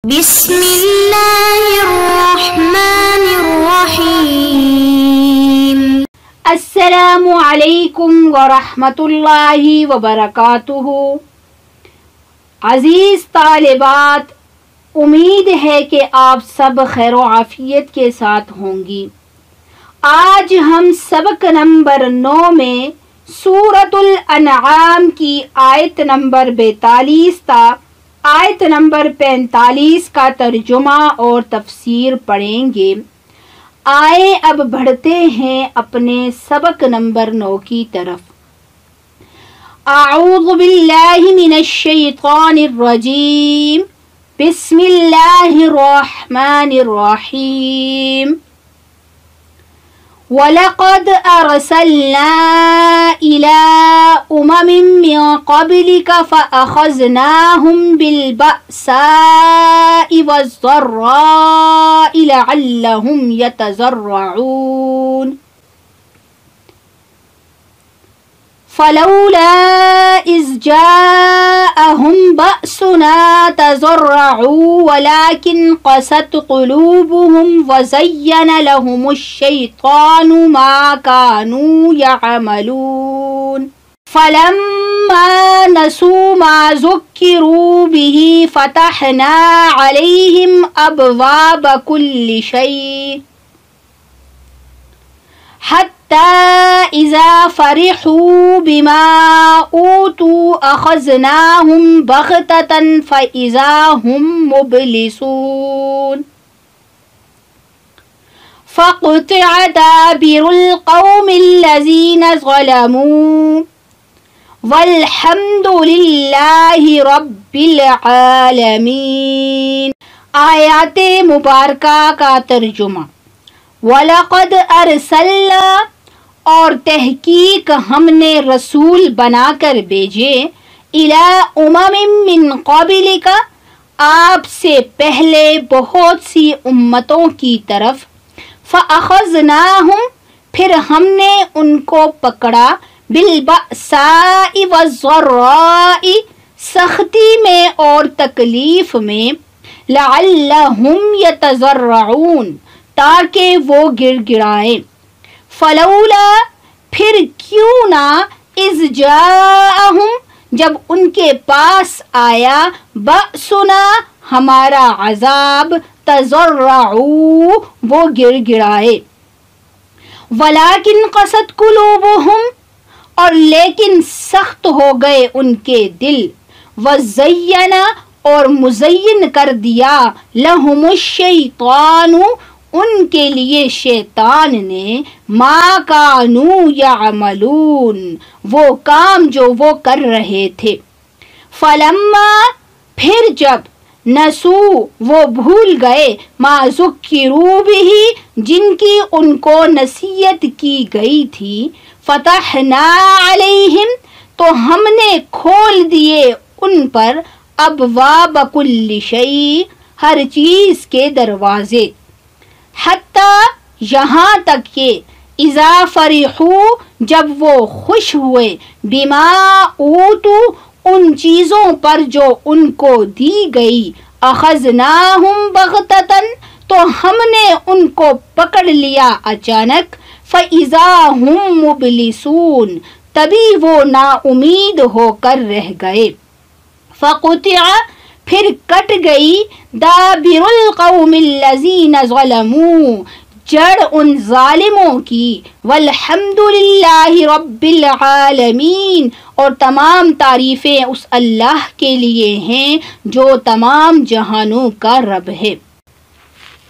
بسم اللہ الرحمن الرحیم۔ السلام علیکم ورحمۃ اللہ وبرکاتہ۔ عزیز طالبات، امید ہے کہ آپ سب خیر و عافیت کے ساتھ ہوں گی۔ آج ہم سبق نمبر 9 میں سورۃ الانعام کی آیت نمبر 42 تا آیت نمبر 45 کا ترجمہ اور تفسیر پڑھیں گے۔ آئے اب بڑھتے ہیں اپنے سبق نمبر 9 کی طرف۔ اعوذ باللہ من الشیطان الرجیم، بسم اللہ الرحمن الرحیم۔ وَلَقَدْ أَرْسَلْنَا إِلَىٰ أُمَمٍ مِّن قَبْلِكَ فَأَخَذْنَاهُمْ بِالْبَأْسَاءِ وَالضَّرَّاءِ لَعَلَّهُمْ يَتَضَرَّعُونَ فَلَوْلَا إِذْ جَاءَهُمْ بَأْسُنَا تَضَرَّعُوا وَلَكِنْ قَسَتْ قُلُوبُهُمْ وَزَيَّنَ لَهُمُ الشَّيْطَانُ مَا كَانُوا يَعْمَلُونَ فَلَمَّا نَسُوا مَا ذُكِّرُوا بِهِ فَتَحْنَا عَلَيْهِمْ أَبْوَابَ كُلِّ شَيْءٍ حَتَّى إِذَا فَرِحُوا بِمَا أُوتُوا أَخَذْنَاهُمْ بَغْتَةً فَإِذَا هُمْ مُبْلِسُونَ فَقُطِعَ دَابِرُ الْقَوْمِ الَّذِينَ ظَلَمُوا وَالْحَمْدُ لِلَّهِ رَبِّ الْعَالَمِينَ۔ آیات مبارکہ کا ترجمہ۔ وَلَقَدْ أَرْسَلْنَا، اور تحقیق ہم نے رسول بنا کر بھیجے، إِلَىٰ أُمَمٍ مِّن قَبْلِكَ، آپ سے پہلے بہت سی امتوں کی طرف، فَأَخَذْنَاهُمْ، پھر ہم نے ان کو پکڑا، بِالْبَأْسَاءِ وَالضَّرَّاءِ، سختی میں اور تکلیف میں، لَعَلَّهُمْ يَتَضَرَّعُونَ، تاکہ وہ گر گڑائیں۔ فلولا، پھر کیوں نہ، اذ جاءہم، جب ان کے پاس آیا، بأسنا، ہمارا عذاب، تضرعوا، وہ گر گڑائے۔ ولیکن قست قلوبہم، اور لیکن سخت ہو گئے ان کے دل، وزین، اور مزین کر دیا، لہم الشیطان، ان کے لیے شیطان نے، ما کانوا یعملون، وہ کام جو وہ کر رہے تھے۔ فلما، پھر جب، نسو، وہ بھول گئے، ما ذکروا بہ، جن کی ان کو نصیحت کی گئی تھی، فتحنا علیہم، تو ہم نے کھول دیے ان پر، ابواب کل شیء، ہر چیز کے دروازے، حتیٰ، یہاں تک کہ، اذا فرحوا، جب وہ خوش ہوئے، بما اوتوا، ان چیزوں پر جو ان کو دی گئی، اخذناہم بغتۃ، تو ہم نے ان کو پکڑ لیا اچانک، فاذا ہم مبلسون، تبھی وہ نا امید ہو کر رہ گئے۔ فقطع، پھر کٹ گئی، دابر القوم الذین ظلموا، جڑ ان ظالموں کی، والحمد للہ رب العالمین، اور تمام تعریفیں اس اللہ کے لیے ہیں جو تمام جہانوں کا رب ہے۔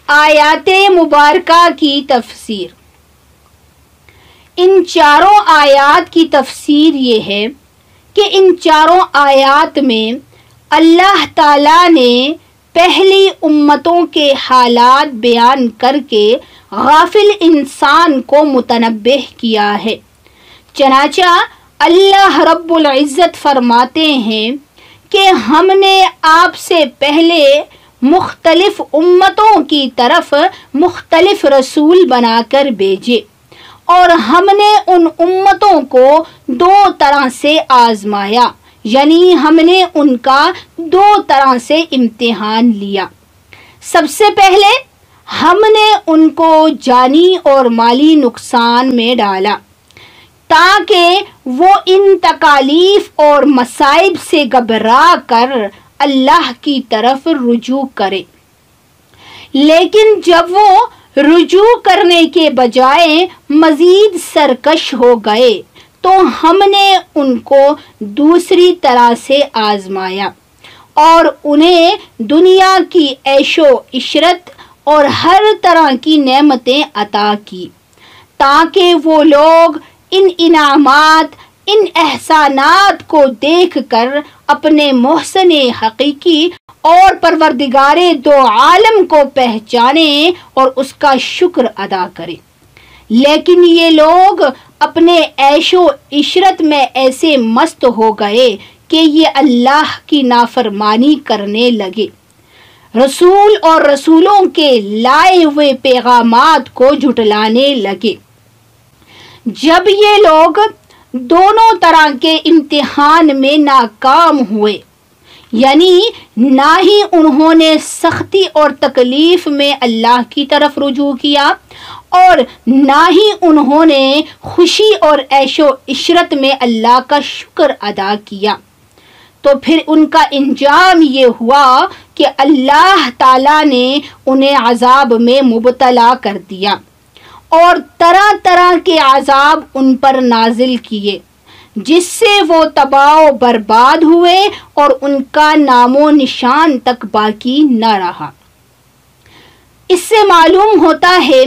آیات مبارکہ کی تفسیر۔ ان چاروں آیات کی تفسیر یہ ہے کہ ان چاروں آیات میں اللہ تعالیٰ نے پہلی امتوں کے حالات بیان کر کے غافل انسان کو متنبہ کیا ہے۔ چنانچہ اللہ رب العزت فرماتے ہیں کہ ہم نے آپ سے پہلے مختلف امتوں کی طرف مختلف رسول بنا کر بھیجے، اور ہم نے ان امتوں کو دو طرح سے آزمایا، یعنی ہم نے ان کا دو طرح سے امتحان لیا۔ سب سے پہلے ہم نے ان کو جانی اور مالی نقصان میں ڈالا تاکہ وہ ان تکالیف اور مصائب سے گھبرا کر اللہ کی طرف رجوع کرے، لیکن جب وہ رجوع کرنے کے بجائے مزید سرکش ہو گئے تو ہم نے ان کو دوسری طرح سے آزمایا اور انہیں دنیا کی عیش و عشرت اور ہر طرح کی نعمتیں عطا کی تاکہ وہ لوگ ان انعامات، ان احسانات کو دیکھ کر اپنے محسن حقیقی اور پروردگار دو عالم کو پہچانے اور اس کا شکر ادا کرے۔ لیکن یہ لوگ اپنے عیش و عشرت میں ایسے مست ہو گئے کہ یہ اللہ کی نافرمانی کرنے لگے، رسول اور رسولوں کے لائے ہوئے پیغامات کو جھٹلانے لگے۔ جب یہ لوگ دونوں طرح کے امتحان میں ناکام ہوئے، یعنی نہ ہی انہوں نے سختی اور تکلیف میں اللہ کی طرف رجوع کیا اور نہ ہی انہوں نے خوشی اور عیش و عشرت میں اللہ کا شکر ادا کیا، تو پھر ان کا انجام یہ ہوا کہ اللہ تعالیٰ نے انہیں عذاب میں مبتلا کر دیا اور طرح طرح کے عذاب ان پر نازل کیے، جس سے وہ تباہ و برباد ہوئے اور ان کا نام و نشان تک باقی نہ رہا۔ اس سے معلوم ہوتا ہے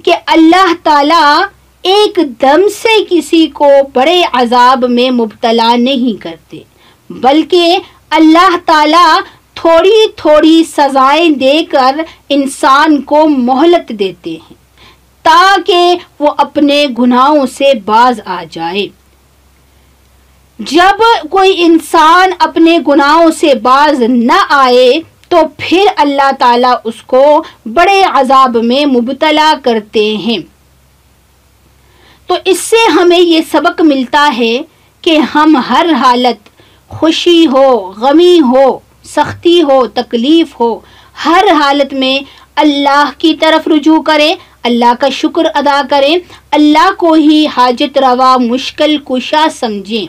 کہ اللہ تعالیٰ ایک دم سے کسی کو بڑے عذاب میں مبتلا نہیں کرتے، بلکہ اللہ تعالیٰ تھوڑی تھوڑی سزائیں دے کر انسان کو مہلت دیتے ہیں تاکہ وہ اپنے گناہوں سے باز آ جائے۔ جب کوئی انسان اپنے گناہوں سے باز نہ آئے تو پھر اللہ تعالیٰ اس کو بڑے عذاب میں مبتلا کرتے ہیں۔ تو اس سے ہمیں یہ سبق ملتا ہے کہ ہم ہر حالت، خوشی ہو، غمی ہو، سختی ہو، تکلیف ہو، ہر حالت میں اللہ کی طرف رجوع کریں، اللہ کا شکر ادا کریں، اللہ کو ہی حاجت روا مشکل کشا سمجھیں۔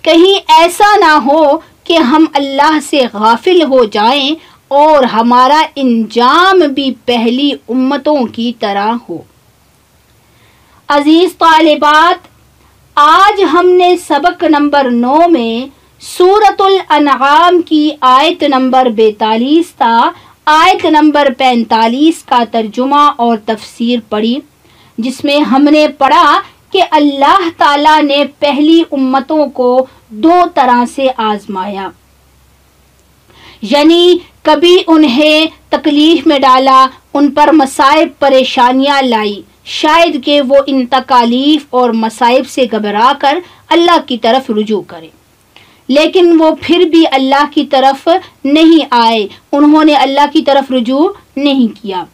کہیں ایسا نہ ہو کہ ہم اللہ سے غافل ہو جائیں اور ہمارا انجام بھی پہلی امتوں کی طرح ہو۔ عزیز طالبات، آج ہم نے سبق نمبر 9 میں سورۃ الانعام کی آیت نمبر 42 تا آیت نمبر 45 کا ترجمہ اور تفسیر پڑھی، جس میں ہم نے پڑھا کہ اللہ تعالیٰ نے پہلی امتوں کو 2 طرح سے آزمایا، یعنی کبھی انہیں تکلیف میں ڈالا، ان پر مصائب پریشانیاں لائی، شاید کہ وہ ان تکالیف اور مصائب سے گھبرا کر اللہ کی طرف رجوع کریں، لیکن وہ پھر بھی اللہ کی طرف نہیں آئے، انہوں نے اللہ کی طرف رجوع نہیں کیا۔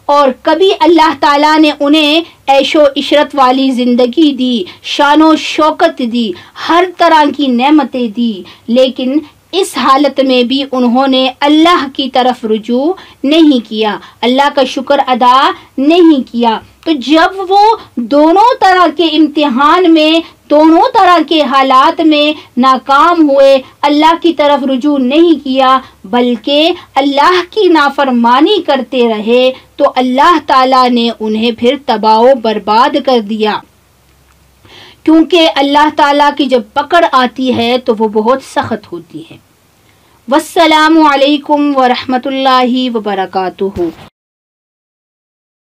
اور کبھی اللہ تعالیٰ نے انہیں عیش و عشرت والی زندگی دی، شان و شوکت دی، ہر طرح کی نعمتیں دی، لیکن اس حالت میں بھی انہوں نے اللہ کی طرف رجوع نہیں کیا، اللہ کا شکر ادا نہیں کیا۔ تو جب وہ دونوں طرح کے امتحان میں، دونوں طرح کے حالات میں ناکام ہوئے، اللہ کی طرف رجوع نہیں کیا بلکہ اللہ کی نافرمانی کرتے رہے، تو اللہ تعالیٰ نے انہیں پھر تباہ و برباد کر دیا، کیونکہ اللہ تعالیٰ کی جب پکڑ آتی ہے تو وہ بہت سخت ہوتی ہے۔ والسلام علیکم ورحمۃ اللہ وبرکاتہ۔